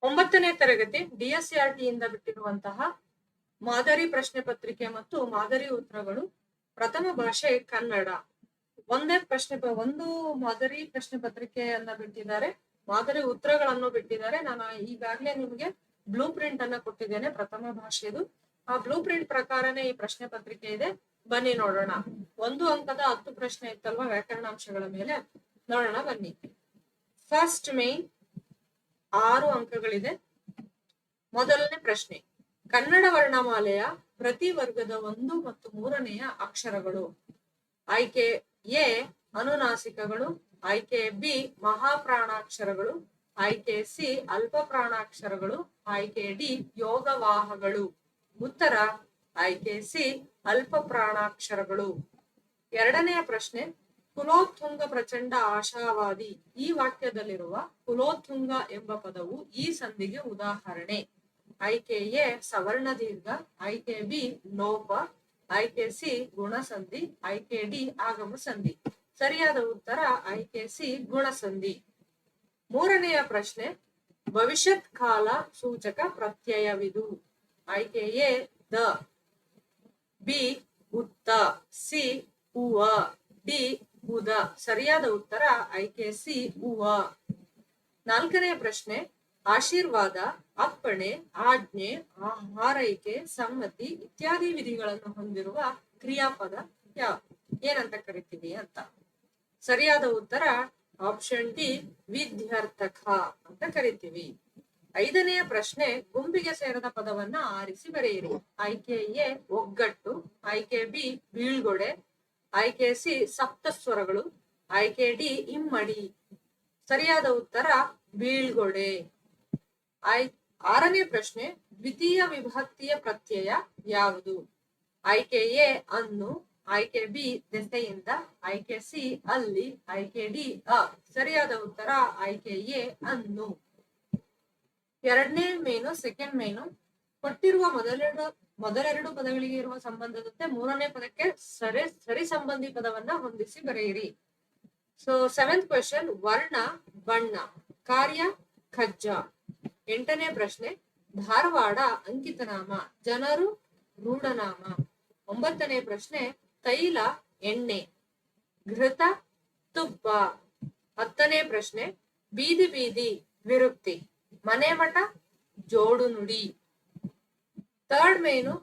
9ನೇ ತರಗತಿ DSCRT ಇಂದ ಬಿಟ್ಟಿರುವಂತಹ ಮಾದರಿ ಪ್ರಶ್ನೆ ಪತ್ರಿಕೆ ಮತ್ತು ಮಾದರಿ ಉತ್ತರಗಳು. ಪ್ರಥಮ ಭಾಷೆ ಕನ್ನಡ. ಒಂದು ಮಾದರಿ ಪ್ರಶ್ನೆ ಪತ್ರಿಕೆಯನ್ನ ಬಿಟ್ಟಿದ್ದಾರೆ, ಮಾದರಿ ಉತ್ತರಗಳನ್ನು ಬಿಟ್ಟಿದ್ದಾರೆ. ನಾನು ಈಗಾಗಲೇ ನಿಮಗೆ ಬ್ಲೂ ಪ್ರಿಂಟ್ ಅನ್ನ ಕೊಟ್ಟಿದ್ದೇನೆ ಪ್ರಥಮ ಭಾಷೆದು. ಆ ಬ್ಲೂ ಪ್ರಿಂಟ್ ಪ್ರಕಾರನೇ ಈ ಪ್ರಶ್ನೆ ಪತ್ರಿಕೆ ಇದೆ. ಬನ್ನಿ ನೋಡೋಣ. 1 ಅಂಕದ 10 ಪ್ರಶ್ನೆ ಇತ್ತಲ್ವಾ ವ್ಯಾಕರಣಾಂಶಗಳ ಮೇಲೆ, ನೋಡೋಣ ಬನ್ನಿ. First main 6 ಅಂಕಗಳಿದೆ. ಮೊದಲನೇ ಪ್ರಶ್ನೆ, ಕನ್ನಡ ವರ್ಣಮಾಲೆಯ ಪ್ರತಿ ವರ್ಗದ 1 ಮತ್ತು 3ನೆಯ ಅಕ್ಷರಗಳು. ಆಯ್ಕೆ ಎ ಅನುನಾಸಿಕಗಳು, ಆಯ್ಕೆ ಬಿ ಮಹಾಪ್ರಾಣಾಕ್ಷರಗಳು, ಆಯ್ಕೆ ಸಿ ಅಲ್ಪ ಪ್ರಾಣಾಕ್ಷರಗಳು, ಆಯ್ಕೆ ಡಿ ಯೋಗವಾಹಗಳು. ಉತ್ತರ ಆಯ್ಕೆ ಸಿ ಅಲ್ಪ ಪ್ರಾಣಾಕ್ಷರಗಳು. ಎರಡನೆಯ ಪ್ರಶ್ನೆ, ಕುಲೋತ್ತುಂಗ ಪ್ರಚಂಡ ಆಶಾವಾದಿ. ಈ ವಾಕ್ಯದಲ್ಲಿರುವ ಕುಲೋತ್ತುಂಗ ಎಂಬ ಪದವು ಈ ಸಂಧಿಗೆ ಉದಾಹರಣೆ. ಆಯ್ಕೆ ಎ ಸವರ್ಣ ದೀರ್ಘ, ಆಯ್ಕೆ ಬಿ ಲೋಪ, ಆಯ್ಕೆ ಸಿ ಗುಣಸಂಧಿ, ಆಯ್ಕೆ ಡಿ ಆಗಮ ಸಂಧಿ. ಸರಿಯಾದ ಉತ್ತರ ಆಯ್ಕೆ ಸಿ ಗುಣಸಂಧಿ. ಮೂರನೆಯ ಪ್ರಶ್ನೆ, ಭವಿಷ್ಯತ್ ಕಾಲ ಸೂಚಕ ಪ್ರತ್ಯಯವಿದು. ಆಯ್ಕೆ ಎ ದ, ಬಿ ಉತ್ತ, ಸಿ ಉವ, ಡಿ ಉದ. ಸರಿಯಾದ ಉತ್ತರ ಆಯ್ಕೆ ಸಿ ಉವ. ನಾಲ್ಕನೇ ಪ್ರಶ್ನೆ, ಆಶೀರ್ವಾದ, ಅಪ್ಪಣೆ, ಆಜ್ಞೆ, ಹಾರೈಕೆ, ಸಮ್ಮತಿ ಇತ್ಯಾದಿ ವಿಧಿಗಳನ್ನು ಹೊಂದಿರುವ ಕ್ರಿಯಾಪದ ಏನಂತ ಕರಿತೀವಿ ಅಂತ. ಸರಿಯಾದ ಉತ್ತರ ಆಪ್ಷನ್ ಡಿ ವಿಧ್ಯರ್ಥಕ ಅಂತ ಕರಿತೀವಿ. ಐದನೆಯ ಪ್ರಶ್ನೆ, ಗುಂಪಿಗೆ ಸೇರದ ಪದವನ್ನ ಆರಿಸಿ ಬರೆಯಿರಿ. ಆಯ್ಕೆ ಎ ಒಗ್ಗಟ್ಟು, ಆಯ್ಕೆ ಬಿ ಬೀಳ್ಗೊಡೆ, ಆಯ್ಕೆ ಸಿ ಸಪ್ತಸ್ವರಗಳು, ಆಯ್ಕೆ ಡಿ ಇಮ್ಮಡಿ. ಸರಿಯಾದ ಉತ್ತರ ಬೀಳ್ಗೊಡೆ. ಆರನೇ ಪ್ರಶ್ನೆ, ದ್ವಿತೀಯ ವಿಭಕ್ತಿಯ ಪ್ರತ್ಯಯ ಯಾವುದು? ಆಯ್ಕೆ ಎ ಅನ್ನು, ಆಯ್ಕೆ ಬಿ ದೆಸೆಯಿಂದ, ಆಯ್ಕೆ ಸಿ ಅಲ್ಲಿ, ಆಯ್ಕೆ ಡಿ ಅ. ಸರಿಯಾದ ಉತ್ತರ ಆಯ್ಕೆ ಎ ಅನ್ನು. ಎರಡನೇ ಮೇನು ಸೆಕೆಂಡ್ ಮೇನು, ಕೊಟ್ಟಿರುವ ಮೊದಲೆರಡು ಪದಗಳಿಗೆ ಇರುವ ಸಂಬಂಧದಂತೆ ಮೂರನೇ ಪದಕ್ಕೆ ಸರಿ ಸಂಬಂಧಿ ಪದವನ್ನ ಹೊಂದಿಸಿ ಬರೆಯಿರಿ. ಸೊ 7th ಕ್ವೆಶ್ಚನ್, ವರ್ಣ ಬಣ್ಣ, ಕಾರ್ಯ ಖಜ್ಜ. 8ನೇ ಪ್ರಶ್ನೆ, ಧಾರವಾಡ ಅಂಕಿತನಾಮ, ಜನರು ರೂಢನಾಮ. 9ನೇ ಪ್ರಶ್ನೆ, ತೈಲ ಎಣ್ಣೆ, ಘೃತ ತುಪ್ಪ. 10ನೇ ಪ್ರಶ್ನೆ, ಬೀದಿ ಬೀದಿ ವಿರುಕ್ತಿ, ಮನೆ ಮಠ ಜೋಡು ನುಡಿ. ಥರ್ಡ್ ಮೇನು,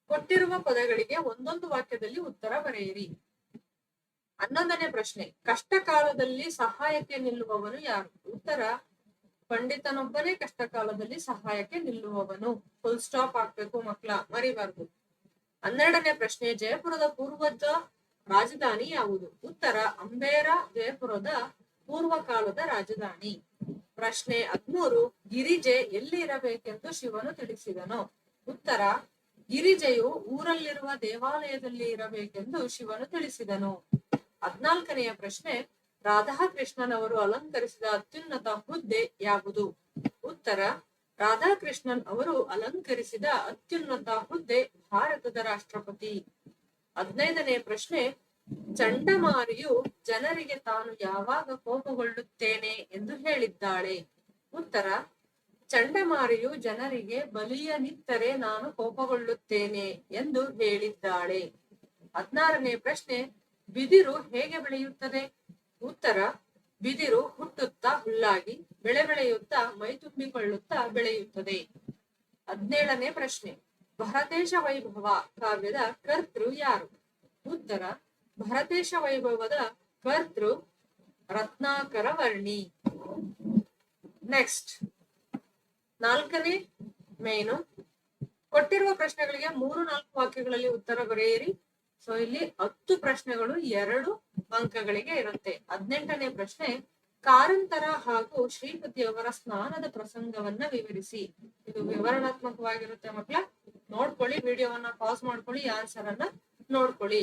ಕೊಟ್ಟಿರುವ ಪದಗಳಿಗೆ ಒಂದೊಂದು ವಾಕ್ಯದಲ್ಲಿ ಉತ್ತರ ಬರೆಯಿರಿ. 11ನೇ ಪ್ರಶ್ನೆ, ಕಷ್ಟ ಕಾಲದಲ್ಲಿ ಸಹಾಯಕ್ಕೆ ನಿಲ್ಲುವವನು ಯಾರು? ಉತ್ತರ ಪಂಡಿತನೊಬ್ಬನೇ ಕಷ್ಟ ಕಾಲದಲ್ಲಿ ಸಹಾಯಕ್ಕೆ ನಿಲ್ಲುವವನು. ಫುಲ್ ಸ್ಟಾಪ್ ಹಾಕ್ಬೇಕು ಮಕ್ಕಳ, ಮರಿಬಾರ್ದು. 12ನೇ ಪ್ರಶ್ನೆ, ಜಯಪುರದ ಪೂರ್ವದ ರಾಜಧಾನಿ ಯಾವುದು? ಉತ್ತರ ಅಂಬೇರ ಜಯಪುರದ ಪೂರ್ವ ಕಾಲದ ರಾಜಧಾನಿ. ಪ್ರಶ್ನೆ 13, ಗಿರಿಜೆ ಎಲ್ಲಿ ಇರಬೇಕೆಂದು ಶಿವನು ತಿಳಿಸಿದನು? ಉತ್ತರ ಗಿರಿಜೆಯು ಊರಲ್ಲಿರುವ ದೇವಾಲಯದಲ್ಲಿ ಇರಬೇಕೆಂದು ಶಿವನು ತಿಳಿಸಿದನು. 14ನೆಯ ಪ್ರಶ್ನೆ, ರಾಧಾಕೃಷ್ಣನ್ ಅವರು ಅಲಂಕರಿಸಿದ ಅತ್ಯುನ್ನತ ಹುದ್ದೆ ಯಾವುದು? ಉತ್ತರ ರಾಧಾಕೃಷ್ಣನ್ ಅವರು ಅಲಂಕರಿಸಿದ ಅತ್ಯುನ್ನತ ಹುದ್ದೆ ಭಾರತದ ರಾಷ್ಟ್ರಪತಿ. 15ನೇ ಪ್ರಶ್ನೆ, ಚಂಡಮಾರಿಯು ಜನರಿಗೆ ತಾನು ಯಾವಾಗ ಕೋಪಗೊಳ್ಳುತ್ತೇನೆ ಎಂದು ಹೇಳಿದ್ದಾಳೆ? ಉತ್ತರ ಚಂಡಮಾರಿಯು ಜನರಿಗೆ ಬಲಿಯನಿತ್ತರೆ ನಾನು ಕೋಪಗೊಳ್ಳುತ್ತೇನೆ ಎಂದು ಹೇಳಿದ್ದಾಳೆ. 16ನೇ ಪ್ರಶ್ನೆ, ಬಿದಿರು ಹೇಗೆ ಬೆಳೆಯುತ್ತದೆ? ಉತ್ತರ ಬಿದಿರು ಹುಟ್ಟುತ್ತಾ ಹುಲ್ಲಾಗಿ, ಬೆಳೆಯುತ್ತಾ ಮೈ ತುಂಬಿಕೊಳ್ಳುತ್ತಾ ಬೆಳೆಯುತ್ತದೆ. 17ನೇ ಪ್ರಶ್ನೆ, ಭರತೇಶ ವೈಭವ ಕಾವ್ಯದ ಕರ್ತೃ ಯಾರು? ಉತ್ತರ ಭರತೇಶ ವೈಭವದ ಕರ್ತೃ ರತ್ನಾಕರ ವರ್ಣಿ. ನೆಕ್ಸ್ಟ್ 4ನೇ ಮೇನು, ಕೊಟ್ಟಿರುವ ಪ್ರಶ್ನೆಗಳಿಗೆ 3-4 ವಾಕ್ಯಗಳಲ್ಲಿ ಉತ್ತರ ಬರೆಯಿರಿ. ಸೊ ಇಲ್ಲಿ 10 ಪ್ರಶ್ನೆಗಳು 2 ಅಂಕಗಳಿಗೆ ಇರುತ್ತೆ. 18ನೇ ಪ್ರಶ್ನೆ, ಕಾರಂತರ ಹಾಗೂ ಶ್ರೀಪತಿಯವರ ಸ್ನಾನದ ಪ್ರಸಂಗವನ್ನ ವಿವರಿಸಿ. ಇದು ವಿವರಣಾತ್ಮಕವಾಗಿರುತ್ತೆ ಮಕ್ಕಳ, ನೋಡ್ಕೊಳ್ಳಿ, ವಿಡಿಯೋವನ್ನ ಪಾಸ್ ಮಾಡ್ಕೊಳ್ಳಿ, ಆನ್ಸರ್ ಅನ್ನ ನೋಡ್ಕೊಳ್ಳಿ.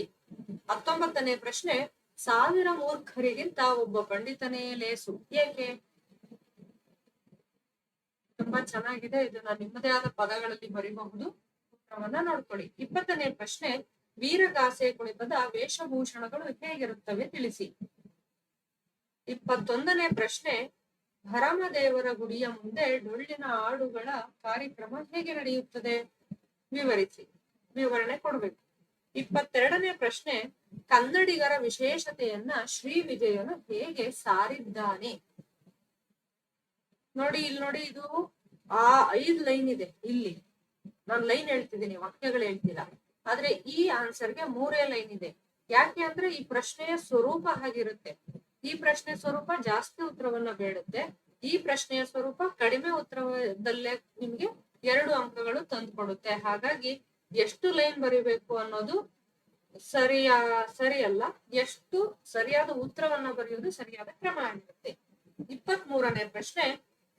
19ನೇ ಪ್ರಶ್ನೆ, 1000 ಮೂರ್ಖರಿಗಿಂತ ಒಬ್ಬ ಪಂಡಿತನೇ ಲೇಸು, ಏಕೆ? ತುಂಬಾ ಚೆನ್ನಾಗಿದೆ, ಇದನ್ನ ನಿಮ್ಮದೇ ಆದ ಪದಗಳಲ್ಲಿ ಬರೀಬಹುದು, ಉತ್ತರವನ್ನ ನೋಡ್ಕೊಳ್ಳಿ. 20ನೇ ಪ್ರಶ್ನೆ, ವೀರಗಾಸೆ ಕುಣಿತದ ವೇಷಭೂಷಣಗಳು ಹೇಗಿರುತ್ತವೆ ತಿಳಿಸಿ. 21ನೇ ಪ್ರಶ್ನೆ, ಭರಮದೇವರ ಗುಡಿಯ ಮುಂದೆ ಡೊಳ್ಳಿನ ಹಾಡುಗಳ ಕಾರ್ಯಕ್ರಮ ಹೇಗೆ ನಡೆಯುತ್ತದೆ? ವಿವರಿಸಿ. ವಿವರಣೆ ಕೊಡ್ಬೇಕು. 22ನೇ ಪ್ರಶ್ನೆ, ಕನ್ನಡಿಗರ ವಿಶೇಷತೆಯನ್ನ ಶ್ರೀ ವಿಜಯನು ಹೇಗೆ ಸಾರಿದ್ದಾನೆ? ನೋಡಿ ಇಲ್ಲಿ ನೋಡಿ, ಇದು 5 ಲೈನ್ ಇದೆ. ಇಲ್ಲಿ ನಾನು ಲೈನ್ ಹೇಳ್ತಿದ್ದೀನಿ, ವಾಕ್ಯಗಳು ಹೇಳ್ತಿಲ್ಲ. ಆದ್ರೆ ಈ ಆನ್ಸರ್ಗೆ 3 ಲೈನ್ ಇದೆ. ಯಾಕೆ ಅಂದ್ರೆ ಈ ಪ್ರಶ್ನೆಯ ಸ್ವರೂಪ ಹಾಗಿರುತ್ತೆ. ಈ ಪ್ರಶ್ನೆ ಸ್ವರೂಪ ಜಾಸ್ತಿ ಉತ್ತರವನ್ನ ಬೇಡುತ್ತೆ. ಈ ಪ್ರಶ್ನೆಯ ಸ್ವರೂಪ ಕಡಿಮೆ ಉತ್ತರದಲ್ಲೇ ನಿಮ್ಗೆ 2 ಅಂಕಗಳು ತಂದುಕೊಡುತ್ತೆ. ಹಾಗಾಗಿ ಎಷ್ಟು ಲೈನ್ ಬರೀಬೇಕು ಅನ್ನೋದು ಸರಿಯಲ್ಲ, ಎಷ್ಟು ಸರಿಯಾದ ಉತ್ತರವನ್ನ ಬರೆಯುವುದು ಸರಿಯಾದ ಕ್ರಮ ಆಗಿರುತ್ತೆ. 23ನೇ ಪ್ರಶ್ನೆ,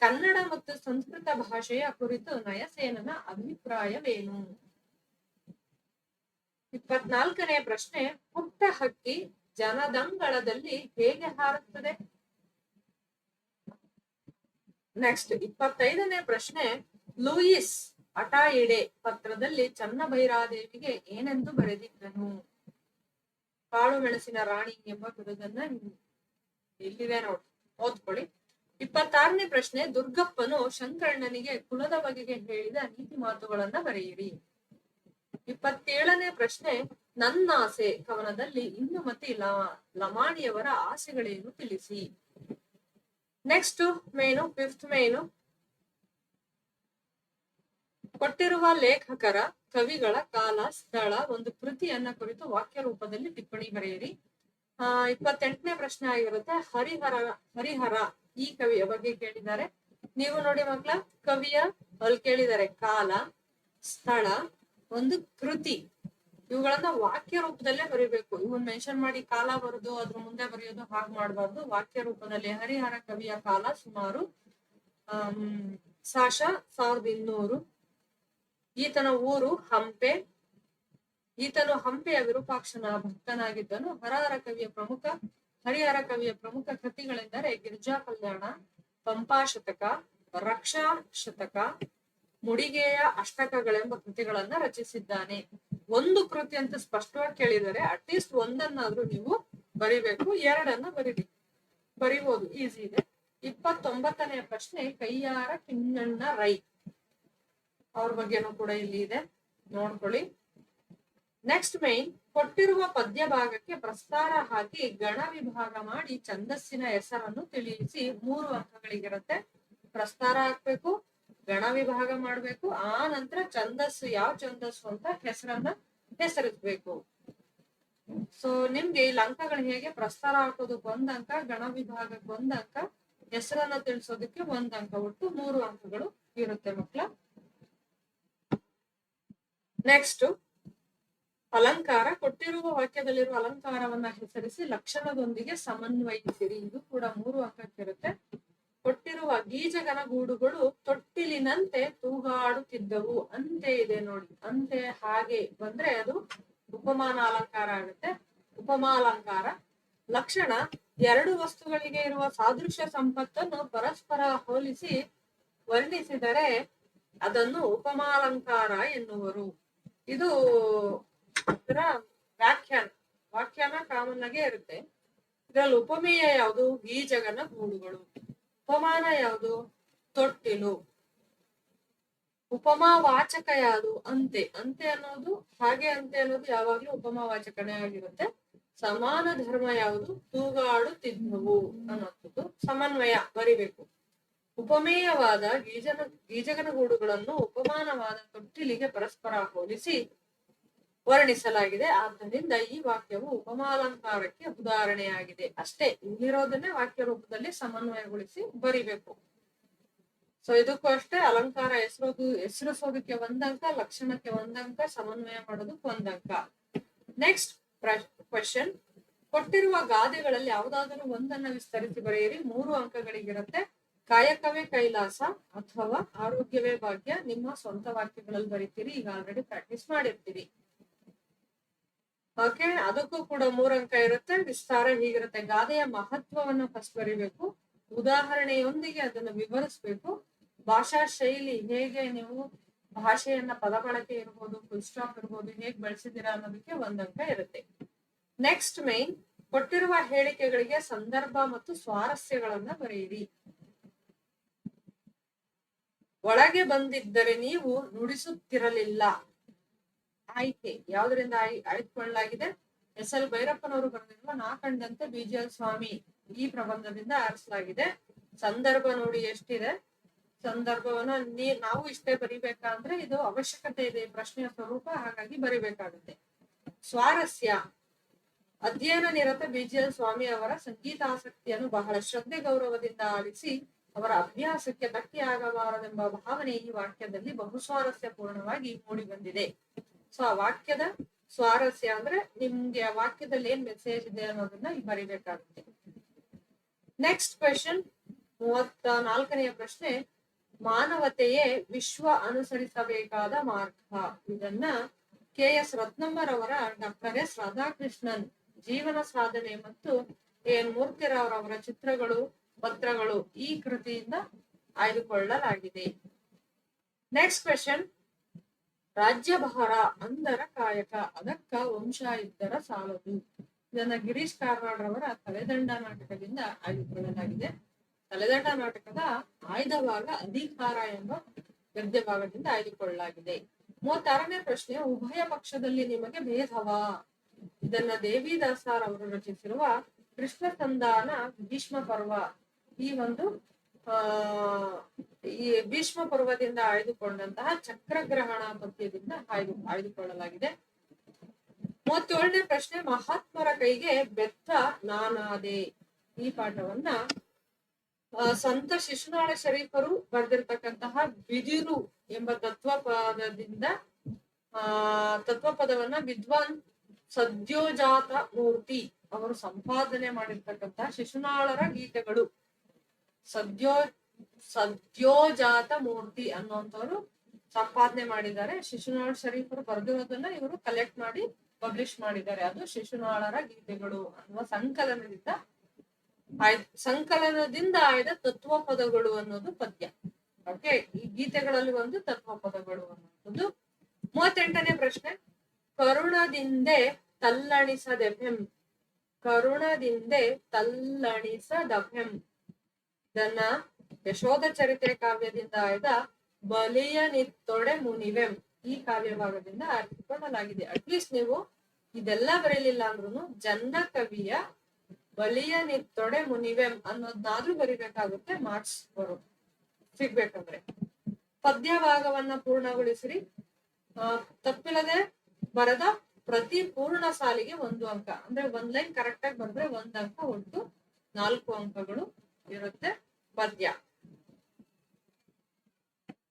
ಕನ್ನಡ ಮತ್ತು ಸಂಸ್ಕೃತ ಭಾಷೆಯ ಕುರಿತು ನಯಸೇನನ ಅಭಿಪ್ರಾಯವೇನು? 24ನೇ ಪ್ರಶ್ನೆ, ಪುಟ್ಟ ಹಕ್ಕಿ ಜನದಂಗಳದಲ್ಲಿ ಹೇಗೆ ಹಾರುತ್ತದೆ? ನೆಕ್ಸ್ಟ್ 25ನೇ ಪ್ರಶ್ನೆ, ಲೂಯಿಸ್ ಅಟಾಯಿಡೆ ಪತ್ರದಲ್ಲಿ ಚನ್ನಭೈರಾದೇವಿಗೆ ಏನೆಂದು ಬರೆದಿದ್ದನು? ಕಾಳು ಮೆಣಸಿನ ರಾಣಿ ಎಂಬ ಬಿರುದನ್ನ ಇಲ್ಲಿದೆ ನೋಡಿ, ಓದ್ಕೊಳ್ಳಿ. 26ನೇ ಪ್ರಶ್ನೆ, ದುರ್ಗಪ್ಪನು ಶಂಕರಣ್ಣನಿಗೆ ಕುಲದ ಬಗೆಗೆ ಹೇಳಿದ ನೀತಿ ಮಾತುಗಳನ್ನ ಬರೆಯಿರಿ. 27ನೇ ಪ್ರಶ್ನೆ, ನನ್ನಾಸೆ ಕವನದಲ್ಲಿ ಇಂದುಮತಿ ಲಮಾಣಿಯವರ ಆಸೆಗಳೇನು ತಿಳಿಸಿ. ನೆಕ್ಸ್ಟ್ ಮೇನು 5th ಮೇನು, ಕೊಟ್ಟಿರುವ ಲೇಖಕರ ಕವಿಗಳ ಕಾಲ ಸ್ಥಳ ಒಂದು ಕೃತಿಯನ್ನ ಕುರಿತು ವಾಕ್ಯ ರೂಪದಲ್ಲಿ ಟಿಪ್ಪಣಿ ಬರೆಯಿರಿ. 28ನೇ ಪ್ರಶ್ನೆ ಆಗಿರುತ್ತೆ, ಹರಿಹರ ಈ ಕವಿಯ ಬಗ್ಗೆ ಕೇಳಿದ್ದಾರೆ. ನೀವು ನೋಡಿ ಮಕ್ಕಳ, ಕವಿಯ ಅಲ್ಲಿ ಕೇಳಿದ್ದಾರೆ ಕಾಲ, ಸ್ಥಳ, ಒಂದು ಕೃತಿ, ಇವುಗಳನ್ನ ವಾಕ್ಯ ರೂಪದಲ್ಲೇ ಬರೀಬೇಕು. ಇವನ್ ಮೆನ್ಷನ್ ಮಾಡಿ ಕಾಲ ಬರೆದು ಅದ್ರ ಮುಂದೆ ಬರೆಯೋದು ಹಾಗೆ ಮಾಡಬಾರ್ದು. ವಾಕ್ಯ ರೂಪದಲ್ಲಿ ಹರಿಹರ ಕವಿಯ ಕಾಲ ಸುಮಾರು ಸಾಶ 1200. ಈತನ ಊರು ಹಂಪೆ. ಈತನು ಹಂಪೆಯ ವಿರೂಪಾಕ್ಷನ ಭಕ್ತನಾಗಿದ್ದನು. ಹರಿಹರ ಕವಿಯ ಪ್ರಮುಖ ಕೃತಿಗಳೆಂದರೆ ಗಿರಿಜಾ ಕಲ್ಯಾಣ, ಪಂಪಾ ಶತಕ, ರಕ್ಷಾ ಶತಕ, ಮುಡಿಗೆಯ ಅಷ್ಟಕಗಳೆಂಬ ಕೃತಿಗಳನ್ನ ರಚಿಸಿದ್ದಾನೆ. ಒಂದು ಕೃತಿ ಅಂತ ಸ್ಪಷ್ಟವಾಗಿ ಕೇಳಿದರೆ ಅಟ್ಲೀಸ್ಟ್ ಒಂದನ್ನಾದ್ರೂ ನೀವು ಬರಿಬೇಕು, 2 ಬರಿಬಹುದು, ಈಸಿ ಇದೆ. 29ನೇ ಪ್ರಶ್ನೆ, ಕೈಯಾರ ಕಿಞ್ಞಣ್ಣ ರೈ ಅವ್ರ ಬಗ್ಗೆನೂ ಕೂಡ ಇಲ್ಲಿ ಇದೆ, ನೋಡ್ಕೊಳ್ಳಿ. ನೆಕ್ಸ್ಟ್ ಮೈನ್, ಕೊಟ್ಟಿರುವ ಪದ್ಯ ಭಾಗಕ್ಕೆ ಪ್ರಸ್ತಾರ ಹಾಕಿ ಗಣ ವಿಭಾಗ ಮಾಡಿ ಛಂದಸ್ಸಿನ ಹೆಸರನ್ನು ತಿಳಿಸಿ. 3 ಅಂಕಗಳಿಗಿರುತ್ತೆ. ಪ್ರಸ್ತಾರ ಹಾಕ್ಬೇಕು, ಗಣ ವಿಭಾಗ ಮಾಡ್ಬೇಕು, ಆ ನಂತರ ಛಂದಸ್ಸು ಯಾವ ಛಂದಸ್ಸು ಅಂತ ಹೆಸರಿಸ್ಬೇಕು. ಸೊ ನಿಮ್ಗೆ ಇಲ್ಲಿ ಅಂಕಗಳು ಹೇಗೆ, ಪ್ರಸ್ತಾರ ಹಾಕೋದಕ್ಕೆ 1 ಅಂಕ, ಗಣ ವಿಭಾಗಕ್ಕೆ 1 ಅಂಕ, ಹೆಸರನ್ನ ತಿಳಿಸೋದಕ್ಕೆ 1 ಅಂಕ, ಒಟ್ಟು 3 ಅಂಕಗಳು ಇರುತ್ತೆ ಮಕ್ಕಳ. ನೆಕ್ಸ್ಟ್ ಅಲಂಕಾರ, ಕೊಟ್ಟಿರುವ ವಾಕ್ಯದಲ್ಲಿರುವ ಅಲಂಕಾರವನ್ನ ಹೆಸರಿಸಿ ಲಕ್ಷಣದೊಂದಿಗೆ ಸಮನ್ವಯಿಸಿರಿ. ಇದು ಕೂಡ 3 ಅಂಕಕ್ಕಿರುತ್ತೆ. ಕೊಟ್ಟಿರುವ ಗೀಜಗನ ಗೂಡುಗಳು ತೊಟ್ಟಿಲಿನಂತೆ ತೂಗಾಡುತ್ತಿದ್ದವು. ಅಂತೆ ಇದೆ ನೋಡಿ, ಅಂತೆ ಹಾಗೆ ಬಂದ್ರೆ ಅದು ಉಪಮಾನ ಅಲಂಕಾರ ಆಗುತ್ತೆ. ಉಪಮಾಲಂಕಾರ ಲಕ್ಷಣ, 2 ವಸ್ತುಗಳಿಗೆ ಇರುವ ಸಾದೃಶ್ಯ ಸಂಪತ್ತನ್ನು ಪರಸ್ಪರ ಹೋಲಿಸಿ ವರ್ಣಿಸಿದರೆ ಅದನ್ನು ಉಪಮಾಲಂಕಾರ ಎನ್ನುವರು. ಇದು ವ್ಯಾಖ್ಯಾನ ಕಾಮನ್ ಆಗೇ ಇರುತ್ತೆ. ಇದ್ರಲ್ಲಿ ಉಪಮೇಯ ಯಾವುದು? ಗೀಜಗನ ಗೂಡುಗಳು. ಉಪಮಾನ ಯಾವುದು? ತೊಟ್ಟಿಲು. ಉಪಮಾವಾಚಕ ಯಾವುದು? ಅಂತೆ. ಅಂತೆ ಅನ್ನೋದು, ಹಾಗೆ ಅಂತೆ ಅನ್ನೋದು ಯಾವಾಗ್ಲೂ ಉಪಮಾವಾಚಕನೇ ಆಗಿರುತ್ತೆ. ಸಮಾನ ಧರ್ಮ ಯಾವುದು? ತೂಗಾಡುತ್ತಿದ್ದವು ಅನ್ನೋದು. ಸಮನ್ವಯ ಬರಿಬೇಕು. ಉಪಮೇಯವಾದ ಗೀಜಗನ ಗೂಡುಗಳನ್ನು ಉಪಮಾನವಾದ ತೊಟ್ಟಿಲಿಗೆ ಪರಸ್ಪರ ಹೋಲಿಸಿ ವರ್ಣಿಸಲಾಗಿದೆ. ಆದ್ದರಿಂದ ಈ ವಾಕ್ಯವು ಉಪಮಾಲಂಕಾರಕ್ಕೆ ಉದಾಹರಣೆಯಾಗಿದೆ. ಅಷ್ಟೇ, ಇಲ್ಲಿರೋದನ್ನೇ ವಾಕ್ಯ ರೂಪದಲ್ಲಿ ಸಮನ್ವಯಗೊಳಿಸಿ ಬರಿಬೇಕು. ಸೊ ಇದಕ್ಕೂ ಅಷ್ಟೇ, ಅಲಂಕಾರ ಹೆಸರಿಸೋದಕ್ಕೆ 1 ಅಂಕ, ಲಕ್ಷಣಕ್ಕೆ 1 ಅಂಕ, ಸಮನ್ವಯ ಮಾಡೋದಕ್ಕೆ 1 ಅಂಕ. ನೆಕ್ಸ್ಟ್ ಕ್ವೆಶ್ಚನ್, ಕೊಟ್ಟಿರುವ ಗಾದೆಗಳಲ್ಲಿ ಯಾವುದಾದರೂ ಒಂದನ್ನ ವಿಸ್ತರಿಸಿ ಬರೆಯಿರಿ. 3 ಅಂಕಗಳಿಗಿರುತ್ತೆ. ಕಾಯಕವೇ ಕೈಲಾಸ ಅಥವಾ ಆರೋಗ್ಯವೇ ಭಾಗ್ಯ ನಿಮ್ಮ ಸ್ವಂತ ವಾಕ್ಯಗಳಲ್ಲಿ ಬರೀತೀರಿ. ಈಗ ಆಲ್ರೆಡಿ ಪ್ರಾಕ್ಟೀಸ್ ಮಾಡಿರ್ತೀರಿ. ಓಕೆ, ಅದಕ್ಕೂ ಕೂಡ 3 ಅಂಕ ಇರುತ್ತೆ. ವಿಸ್ತಾರ ಹೀಗಿರುತ್ತೆ. ಗಾದೆಯ ಮಹತ್ವವನ್ನು ಫಸ್ಟ್ ಬರಿಬೇಕು, ಉದಾಹರಣೆಯೊಂದಿಗೆ ಅದನ್ನು ವಿವರಿಸ್ಬೇಕು. ಭಾಷಾ ಶೈಲಿ, ಹೇಗೆ ನೀವು ಭಾಷೆಯನ್ನ ಪದ ಬಳಕೆ ಇರ್ಬೋದು, ಫುಲ್ ಸ್ಟಾಪ್ ಇರ್ಬೋದು, ಹೇಗೆ ಬಳಸಿದ್ದೀರಾ ಅನ್ನೋದಕ್ಕೆ 1 ಅಂಕ ಇರುತ್ತೆ. ನೆಕ್ಸ್ಟ್ ಮೈನ್, ಕೊಟ್ಟಿರುವ ಹೇಳಿಕೆಗಳಿಗೆ ಸಂದರ್ಭ ಮತ್ತು ಸ್ವಾರಸ್ಯಗಳನ್ನ ಬರೆಯಿರಿ. ಒಳಗೆ ಬಂದಿದ್ದರೆ ನೀವು ನುಡಿಸುತ್ತಿರಲಿಲ್ಲ. ಆಯ್ಕೆ ಯಾವ್ದರಿಂದ ಆಯ್ದುಕೊಳ್ಳಲಾಗಿದೆ? ಎಸ್ ಎಲ್ ಭೈರಪ್ಪನವರು ಬರೆದಿರುವ ನಾ ಕಂಡಂತೆ ಬಿಜಿಎಲ್ ಸ್ವಾಮಿ ಈ ಪ್ರಬಂಧದಿಂದ ಆರಿಸಲಾಗಿದೆ. ಸಂದರ್ಭ ನೋಡಿ ಎಷ್ಟಿದೆ. ಸಂದರ್ಭವನ್ನ ನಾವು ಇಷ್ಟೇ ಬರಿಬೇಕಂದ್ರೆ ಇದು ಅವಶ್ಯಕತೆ ಇದೆ ಪ್ರಶ್ನೆಯ ಸ್ವರೂಪ, ಹಾಗಾಗಿ ಬರಿಬೇಕಾಗುತ್ತೆ. ಸ್ವಾರಸ್ಯ. ಅಧ್ಯಯನ ನಿರತ ಬಿಜಿಎಲ್ ಸ್ವಾಮಿ ಅವರ ಸಂಗೀತಾಸಕ್ತಿಯನ್ನು ಬಹಳ ಶ್ರದ್ಧೆ ಗೌರವದಿಂದ ಆಲಿಸಿ ಅವರ ಅಭ್ಯಾಸಕ್ಕೆ ಧಕ್ಕೆಯಾಗಬಾರದೆಂಬ ಭಾವನೆ ಈ ವಾಕ್ಯದಲ್ಲಿ ಬಹು ಸ್ವಾರಸ್ಯ ಪೂರ್ಣವಾಗಿ ಮೂಡಿ ಬಂದಿದೆ. ಸೊ ಆ ವಾಕ್ಯದ ಸ್ವಾರಸ್ಯ ಅಂದ್ರೆ ನಿಮ್ಗೆ ಆ ವಾಕ್ಯದಲ್ಲಿ ಏನ್ ಮೆಸೇಜ್ ಇದೆ ಅನ್ನೋದನ್ನ ಬರಿಬೇಕಾಗುತ್ತೆ. ನೆಕ್ಸ್ಟ್ ಕ್ವೆಶನ್ 34ನೆಯ ಪ್ರಶ್ನೆ, ಮಾನವತೆಯೇ ವಿಶ್ವ ಅನುಸರಿಸಬೇಕಾದ ಮಾರ್ಗ. ಇದನ್ನ KS ರತ್ನಮ್ಮರವರ ಡಾಕ್ಟರ್ ಎಸ್ ರಾಧಾಕೃಷ್ಣನ್ ಜೀವನ ಸಾಧನೆ ಮತ್ತು ಎನ್ ಮೂರ್ತಿರಾವ್ರವರ ಚಿತ್ರಗಳು ಪತ್ರಗಳು ಈ ಕೃತಿಯಿಂದ ಆಯ್ದುಕೊಳ್ಳಲಾಗಿದೆ. ನೆಕ್ಸ್ಟ್ ಕ್ವೆಶನ್, ರಾಜ್ಯಭಾರ ಅಂದರ ಕಾಯಕ ಅದಕ್ಕ ವಂಶ ಇದ್ದರ ಸಾಲದು. ಇದನ್ನ ಗಿರೀಶ್ ಕಾರ್ನಾಡ್ರವರ ತಲೆದಂಡ ನಾಟಕದಿಂದ ಆಯ್ದುಕೊಳ್ಳಲಾಗಿದೆ. ತಲೆದಂಡ ನಾಟಕದ ಆಯ್ದ ಭಾಗ ಅಧಿಕಾರ ಎಂಬ ಗದ್ಯ ಭಾಗದಿಂದ ಆಯ್ದುಕೊಳ್ಳಲಾಗಿದೆ. 36ನೇ ಪ್ರಶ್ನೆ, ಉಭಯ ಪಕ್ಷದಲ್ಲಿ ನಿಮಗೆ ಭೇದವಾ. ಇದನ್ನ ದೇವಿದಾಸರ್ ಅವರು ರಚಿಸಿರುವ ಕೃಷ್ಣ ಸಂಧಾನ ಭೀಷ್ಮ ಪರ್ವ ಈ ಒಂದು ಈ ಭೀಷ್ಮ ಪರ್ವದಿಂದ ಆಯ್ದುಕೊಂಡಂತಹ ಚಕ್ರಗ್ರಹಣ ಪದ್ಯದಿಂದ ಆಯ್ದುಕೊಳ್ಳಲಾಗಿದೆ. 37ನೇ ಪ್ರಶ್ನೆ, ಮಹಾತ್ಮರ ಕೈಗೆ ಬೆತ್ತ ನಾನಾದೆ. ಈ ಪಾಠವನ್ನ ಸಂತ ಶಿಶುನಾಳ ಶರೀಫರು ಬರೆದಿರ್ತಕ್ಕಂತಹ ಬಿದಿರು ಎಂಬ ತತ್ವಪದವನ್ನ ವಿದ್ವಾನ್ ಸದ್ಯೋಜಾತ ಮೂರ್ತಿ ಅವರು ಸಂಪಾದನೆ ಮಾಡಿರ್ತಕ್ಕಂತಹ ಶಿಶುನಾಳರ ಗೀತೆಗಳು. ಸದ್ಯೋಜಾತ ಮೂರ್ತಿ ಅನ್ನುವಂಥವ್ರು ಸಂಪಾದನೆ ಮಾಡಿದ್ದಾರೆ. ಶಿಶುನಾಳ ಶರೀಫರು ಬರೆದಿರೋದನ್ನ ಇವರು ಕಲೆಕ್ಟ್ ಮಾಡಿ ಪಬ್ಲಿಷ್ ಮಾಡಿದ್ದಾರೆ. ಅದು ಶಿಶುನಾಳರ ಗೀತೆಗಳು ಅನ್ನುವ ಸಂಕಲನದಿಂದ ಆಯ್ದ ತತ್ವ ಪದಗಳು ಅನ್ನೋದು ಪದ್ಯ. ಓಕೆ, ಈ ಗೀತೆಗಳಲ್ಲಿ ಒಂದು ತತ್ವ ಪದಗಳು ಅನ್ನೋದು. 38ನೇ ಪ್ರಶ್ನೆ, ಕರುಣದಿಂದೆ ತಲ್ಲಣಿಸದೆಫೆಂ. ಕರುಣದಿಂದೆ ತಲ್ಲಣಿಸದಫೆಂ ಇದನ್ನ ಯಶೋಧ ಚರಿತೆ ಕಾವ್ಯದಿಂದ ಆಯ್ದ ಬಲಿಯ ನಿತ್ತೊಡೆ ಮುನಿವೆಂ ಈ ಕಾವ್ಯ ಭಾಗದಿಂದ ಆರಿಸಿಕೊಳ್ಳಲಾಗಿದೆ. ಅಟ್ಲೀಸ್ಟ್ ನೀವು ಇದೆಲ್ಲ ಬರೀಲಿಲ್ಲ ಅಂದ್ರೂ ಜನ್ನ ಕವಿಯ ಬಲಿಯ ನಿತ್ತೊಡೆ ಮುನಿವೆಂ ಅನ್ನೋದನ್ನಾದ್ರೂ ಬರಿಬೇಕಾಗುತ್ತೆ, ಮಾರ್ಕ್ಸ್ ಸಿಗ್ಬೇಕಂದ್ರೆ. ಪದ್ಯ ಭಾಗವನ್ನ ಪೂರ್ಣಗೊಳಿಸಿರಿ. ತಪ್ಪಿಲ್ಲದೆ ಬರೆದ ಪ್ರತಿ ಪೂರ್ಣ ಸಾಲಿಗೆ 1 ಅಂಕ. ಅಂದ್ರೆ ಒಂದ್ ಲೈನ್ ಕರೆಕ್ಟ್ ಆಗಿ ಬಂದ್ರೆ 1 ಅಂಕ, ಒಟ್ಟು 4 ಅಂಕಗಳು ಇರುತ್ತೆ ಪದ್ಯ.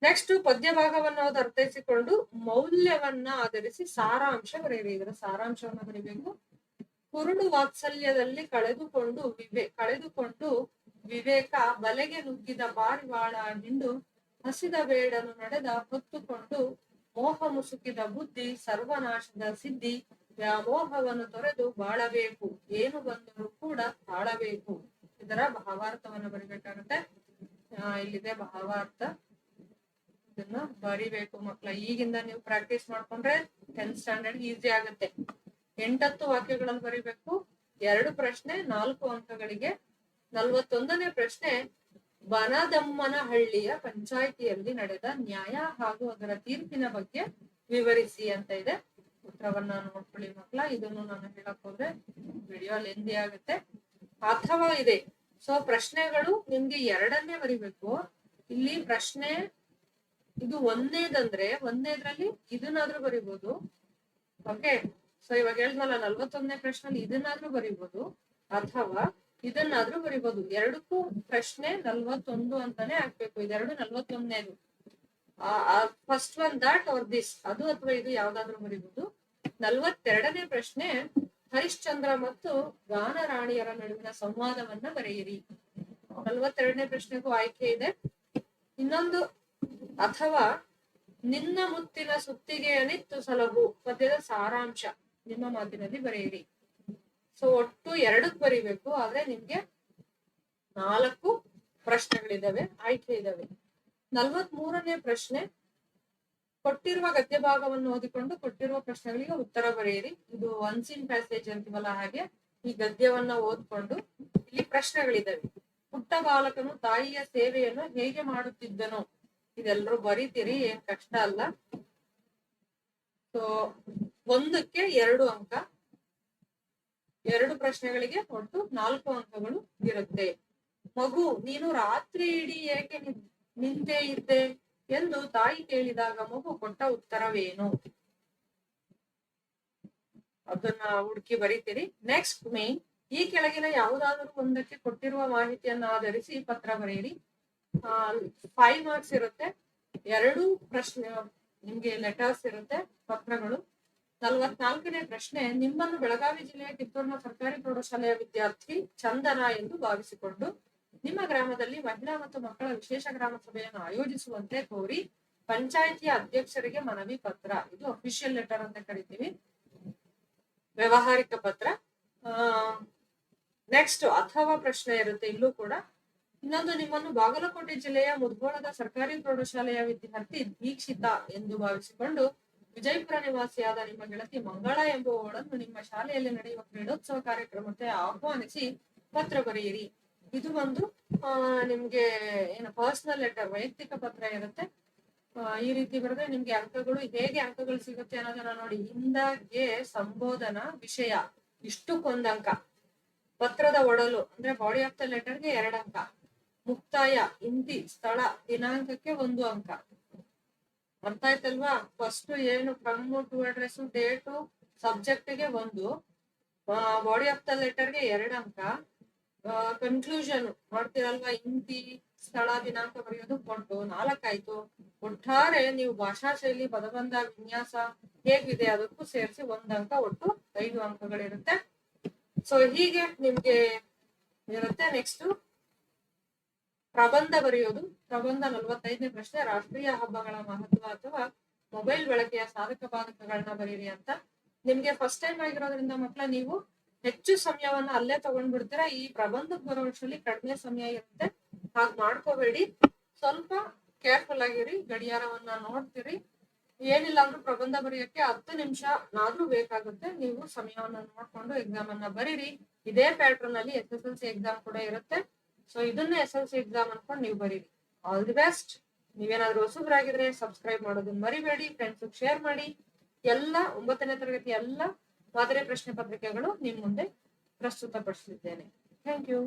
ನೆಕ್ಸ್ಟ್ ಪದ್ಯ ಭಾಗವನ್ನು ಅರ್ಥೈಸಿಕೊಂಡು ಮೌಲ್ಯವನ್ನ ಆಧರಿಸಿ ಸಾರಾಂಶ ಬರೆಯಿರಿ. ಇದರ ಸಾರಾಂಶವನ್ನ ಬರೀಬೇಕು. ಕುರುಡು ವಾತ್ಸಲ್ಯದಲ್ಲಿ ಕಳೆದುಕೊಂಡು ವಿವೇಕ ಬಲೆಗೆ ನುಗ್ಗಿದ ಪಾರಿವಾಳ ಹಿಂಡು ಹಸಿದ ಬೇಡನು ನಡೆದ ಹೊತ್ತುಕೊಂಡು ಮೋಹ ಮುಸುಕಿದ ಬುದ್ಧಿ ಸರ್ವನಾಶದ ಸಿದ್ಧಿ ವ್ಯಾಮೋಹವನ್ನು ತೊರೆದು ಬಾಳಬೇಕು ಏನು ಬಂದರೂ ಕೂಡ ತಾಳಬೇಕು. ಇದರ ಭಾವಾರ್ಥವನ್ನು ಬರಿಬೇಕಾಗುತ್ತೆ. ಇಲ್ಲಿದೆ ಭಾವಾರ್ಥ, ಇದನ್ನ ಬರಿಬೇಕು ಮಕ್ಕಳ. ಈಗಿಂದ ನೀವು ಪ್ರಾಕ್ಟೀಸ್ ಮಾಡ್ಕೊಂಡ್ರೆ 10th ಸ್ಟ್ಯಾಂಡರ್ಡ್ ಈಸಿ ಆಗುತ್ತೆ. 8 ವಾಕ್ಯಗಳನ್ನು ಬರಿಬೇಕು. 2 ಪ್ರಶ್ನೆ 4 ಅಂಕಗಳಿಗೆ. 41ನೇ ಪ್ರಶ್ನೆ, ಬನದಮ್ಮನಹಳ್ಳಿಯ ಪಂಚಾಯಿತಿಯಲ್ಲಿ ನಡೆದ ನ್ಯಾಯ ಹಾಗೂ ಅದರ ತೀರ್ಪಿನ ಬಗ್ಗೆ ವಿವರಿಸಿ ಅಂತ ಇದೆ. ಉತ್ತರವನ್ನ ನೋಡ್ಕೊಳ್ಳಿ ಮಕ್ಕಳ. ಇದನ್ನು ನಾನು ಹೇಳಕ್ ಹೋದ್ರೆ ವಿಡಿಯೋ ಲೆಂದಿ ಆಗುತ್ತೆ. ಅಥವಾ ಇದೆ. ಸೊ ಪ್ರಶ್ನೆಗಳು ನಿಮ್ಗೆ 2ನ್ನೇ ಬರಿಬೇಕು. ಇಲ್ಲಿ ಪ್ರಶ್ನೆ ಇದು ಒಂದನೇದ್ರಲ್ಲಿ ಇದನ್ನಾದ್ರೂ ಬರಿಬಹುದು. ಓಕೆ, ಸೊ ಇವಾಗ ಹೇಳಿದ್ನಲ್ಲ 41ನೇ ಪ್ರಶ್ನೆ ಇದನ್ನಾದ್ರೂ ಬರಿಬಹುದು ಅಥವಾ ಇದನ್ನಾದ್ರೂ ಬರಿಬಹುದು. 2ಕ್ಕೂ ಪ್ರಶ್ನೆ 41 ಅಂತಾನೆ ಹಾಕ್ಬೇಕು. ಇದೆರಡು 41ನೇದು. First one that are this, ಅದು ಅಥವಾ ಇದು ಯಾವ್ದಾದ್ರು ಬರಿಬಹುದು. 42ನೇ ಪ್ರಶ್ನೆ, ಹರಿಶ್ಚಂದ್ರ ಮತ್ತು ಗಾನರಾಣಿಯರ ನಡುವಿನ ಸಂವಾದವನ್ನ ಬರೆಯಿರಿ. 42ನೇ ಪ್ರಶ್ನೆಗೂ ಆಯ್ಕೆ ಇದೆ. ಇನ್ನೊಂದು, ಅಥವಾ ನಿನ್ನ ಮುತ್ತಿನ ಸುತ್ತಿಗೆಯನಿತ್ತು ಸಲಹು ಪದ್ಯದ ಸಾರಾಂಶ ನಿಮ್ಮ ಮಾತಿನಲ್ಲಿ ಬರೆಯಿರಿ. ಸೊ ಒಟ್ಟು 2ಕ್ಕೆ ಬರಿಬೇಕು. ಆದ್ರೆ ನಿಮ್ಗೆ 4 ಪ್ರಶ್ನೆಗಳಿದಾವೆ, ಆಯ್ಕೆ ಇದಾವೆ. 43ನೇ ಪ್ರಶ್ನೆ, ಕೊಟ್ಟಿರುವ ಗದ್ಯ ಭಾಗವನ್ನು ಓದಿಕೊಂಡು ಕೊಟ್ಟಿರುವ ಪ್ರಶ್ನೆಗಳಿಗೆ ಉತ್ತರ ಬರೆಯಿರಿ. ಇದು ಒನ್ಸ್ ಇನ್ ಪ್ಯಾಸೇಜ್ ಅಂತೀವಲ್ಲ ಹಾಗೆ ಈ ಗದ್ಯವನ್ನ ಓದ್ಕೊಂಡು ಇಲ್ಲಿ ಪ್ರಶ್ನೆಗಳಿದಾವೆ. ಪುಟ್ಟ ಬಾಲಕನು ತಾಯಿಯ ಸೇವೆಯನ್ನು ಹೇಗೆ ಮಾಡುತ್ತಿದ್ದನೋ ಇದೆಲ್ಲರೂ ಬರೀತೀರಿ, ಏನ್ ಕಷ್ಟ ಅಲ್ಲ. ಸೊ ಒಂದಕ್ಕೆ 2 ಅಂಕ, 2 ಪ್ರಶ್ನೆಗಳಿಗೆ ಒಟ್ಟು 4 ಅಂಕಗಳು ಇರುತ್ತೆ. ಮಗು, ನೀನು ರಾತ್ರಿ ಇಡೀ ಏಕೆ ನಿಂತೇ ಇದ್ದೆ ಎಂದು ತಾಯಿ ಕೇಳಿದಾಗ ಮಗು ಕೊಟ್ಟ ಉತ್ತರವೇನು? ಅದನ್ನ ಹುಡುಕಿ ಬರೀತೀರಿ. ನೆಕ್ಸ್ಟ್ ಮೇನ್, ಈ ಕೆಳಗಿನ ಯಾವುದಾದರೂ ಒಂದಕ್ಕೆ ಕೊಟ್ಟಿರುವ ಮಾಹಿತಿಯನ್ನು ಆಧರಿಸಿ ಪತ್ರ ಬರೆಯಿರಿ. 5 ಮಾರ್ಕ್ಸ್ ಇರುತ್ತೆ. 2 ಪ್ರಶ್ನೆ ನಿಮ್ಗೆ ಲೆಟರ್ಸ್ ಇರುತ್ತೆ, ಪತ್ರಗಳು. 44ನೇ ಪ್ರಶ್ನೆ, ನಿಮ್ಮನ್ನು ಬೆಳಗಾವಿ ಜಿಲ್ಲೆಯ ಕಿತ್ತೂರಿನ ಸರ್ಕಾರಿ ಪ್ರೌಢಶಾಲೆಯ ವಿದ್ಯಾರ್ಥಿ ಚಂದನ ಎಂದು ಭಾವಿಸಿಕೊಂಡು ನಿಮ್ಮ ಗ್ರಾಮದಲ್ಲಿ ಮಹಿಳಾ ಮತ್ತು ಮಕ್ಕಳ ವಿಶೇಷ ಗ್ರಾಮ ಸಭೆಯನ್ನು ಆಯೋಜಿಸುವಂತೆ ಕೋರಿ ಪಂಚಾಯಿತಿಯ ಅಧ್ಯಕ್ಷರಿಗೆ ಮನವಿ ಪತ್ರ. ಇದು ಅಫಿಷಿಯಲ್ ಲೆಟರ್ ಅಂತ ಕರಿತೀವಿ, ವ್ಯಾವಹಾರಿಕ ಪತ್ರ. ನೆಕ್ಸ್ಟ್ ಅಥವಾ ಪ್ರಶ್ನೆ ಇರುತ್ತೆ ಇಲ್ಲೂ ಕೂಡ. ಇನ್ನೊಂದು, ನಿಮ್ಮನ್ನು ಬಾಗಲಕೋಟೆ ಜಿಲ್ಲೆಯ ಮುಧೋಳದ ಸರ್ಕಾರಿ ಪ್ರೌಢಶಾಲೆಯ ವಿದ್ಯಾರ್ಥಿ ದೀಕ್ಷಿತಾ ಎಂದು ಭಾವಿಸಿಕೊಂಡು ವಿಜಯಪುರ ನಿವಾಸಿಯಾದ ನಿಮ್ಮ ಗೆಳತಿ ಮಂಗಳ ಎಂಬುವವಳನ್ನು ನಿಮ್ಮ ಶಾಲೆಯಲ್ಲಿ ನಡೆಯುವ ಕ್ರೀಡೋತ್ಸವ ಕಾರ್ಯಕ್ರಮಕ್ಕೆ ಆಹ್ವಾನಿಸಿ ಪತ್ರ ಬರೆಯಿರಿ. ಇದು ಒಂದು ನಿಮ್ಗೆ ಏನು ಪರ್ಸನಲ್ ಲೆಟರ್, ವೈಯಕ್ತಿಕ ಪತ್ರ ಇರುತ್ತೆ. ಈ ರೀತಿ ಬರೆದ್ರೆ ನಿಮ್ಗೆ ಅಂಕಗಳು, ಹೇಗೆ ಅಂಕಗಳು ಸಿಗುತ್ತೆ ಅನ್ನೋದನ್ನ ನೋಡಿ. ಹಿಂದಾಗೆ ಸಂಬೋಧನಾ ವಿಷಯ ಇಷ್ಟಕ್ಕೊಂದು ಅಂಕ, ಪತ್ರದ ಒಡಲು ಅಂದ್ರೆ ಬಾಡಿ ಆಫ್ ದ ಲೆಟರ್ಗೆ 2 ಅಂಕ, ಮುಕ್ತಾಯ ಇಂತಿ ಸ್ಥಳ ದಿನಾಂಕಕ್ಕೆ 1 ಅಂಕ. ಅರ್ಥ ಆಯ್ತಲ್ವಾ? ಫಸ್ಟ್ ಏನು from to address date subject ಗೆ 1, ಬಾಡಿ ಆಫ್ ದ ಲೆಟರ್ಗೆ 2 ಅಂಕ, ಕನ್ಕ್ಲೂಷನ್ ಮಾಡ್ತೀರಲ್ವಾ, ಇಂತಿ ಸ್ಥಳ ದಿನಾಂಕ ಬರೆಯೋದು ಕೊಟ್ಟು 4 ಆಯ್ತು. ಒಟ್ಟಾರೆ ನೀವು ಭಾಷಾ ಶೈಲಿ, ಪದಬಂಧ, ವಿನ್ಯಾಸ ಹೇಗಿದೆ ಅದಕ್ಕೂ ಸೇರಿಸಿ 1 ಅಂಕ, ಒಟ್ಟು 5 ಅಂಕಗಳಿರುತ್ತೆ. ಸೊ ಹೀಗೆ ನಿಮ್ಗೆ ಇರುತ್ತೆ. ನೆಕ್ಸ್ಟ್ ಪ್ರಬಂಧ ಬರೆಯೋದು. ಪ್ರಬಂಧ 45ನೇ ಪ್ರಶ್ನೆ, ರಾಷ್ಟ್ರೀಯ ಹಬ್ಬಗಳ ಮಹತ್ವ ಅಥವಾ ಮೊಬೈಲ್ ಬಳಕೆಯ ಸಾಧಕ ಬಾಧಕಗಳನ್ನ ಬರೀರಿ ಅಂತ. ನಿಮ್ಗೆ ಫಸ್ಟ್ ಟೈಮ್ ಆಗಿರೋದ್ರಿಂದ ಮಕ್ಕಳ ನೀವು ಹೆಚ್ಚು ಸಮಯವನ್ನ ಅಲ್ಲೇ ತಗೊಂಡ್ಬಿಡ್ತೀರಾ. ಈ ಪ್ರಬಂಧಕ್ಕೆ ಬರೋಷ್ಟ್ರಲ್ಲಿ ಕಡಿಮೆ ಸಮಯ ಇರುತ್ತೆ, ಹಾಗೆ ಮಾಡ್ಕೋಬೇಡಿ. ಸ್ವಲ್ಪ ಕೇರ್ಫುಲ್ ಆಗಿರಿ, ಗಡಿಯಾರವನ್ನ ನೋಡ್ತೀರಿ. ಏನಿಲ್ಲ ಅಂದ್ರೂ ಪ್ರಬಂಧ ಬರೆಯಕ್ಕೆ 10 ನಿಮಿಷ ಆದ್ರೂ ಬೇಕಾಗುತ್ತೆ. ನೀವು ಸಮಯವನ್ನ ನೋಡ್ಕೊಂಡು ಎಕ್ಸಾಮ್ ಅನ್ನ ಬರೀರಿ. ಇದೇ ಪ್ಯಾಟರ್ನ್ ಅಲ್ಲಿ SSLC ಎಕ್ಸಾಮ್ ಕೂಡ ಇರುತ್ತೆ. ಸೊ ಇದನ್ನ SSLC ಎಕ್ಸಾಮ್ ಅನ್ಕೊಂಡು ನೀವು ಬರೀರಿ. All the best. ನೀವೇನಾದ್ರೂ ಹೊಸಬರಾಗಿದ್ರೆ ಸಬ್ಸ್ಕ್ರೈಬ್ ಮಾಡೋದನ್ನ ಮರಿಬೇಡಿ, ಫ್ರೆಂಡ್ಸ್ ಶೇರ್ ಮಾಡಿ. ಎಲ್ಲ 9ನೇ ತರಗತಿ ಎಲ್ಲ ಮಾದರಿ ಪ್ರಶ್ನೆ ಪತ್ರಿಕೆಗಳು ನಿಮ್ ಮುಂದೆ ಪ್ರಸ್ತುತಪಡಿಸಲಿದ್ದೇನೆ. Thank you.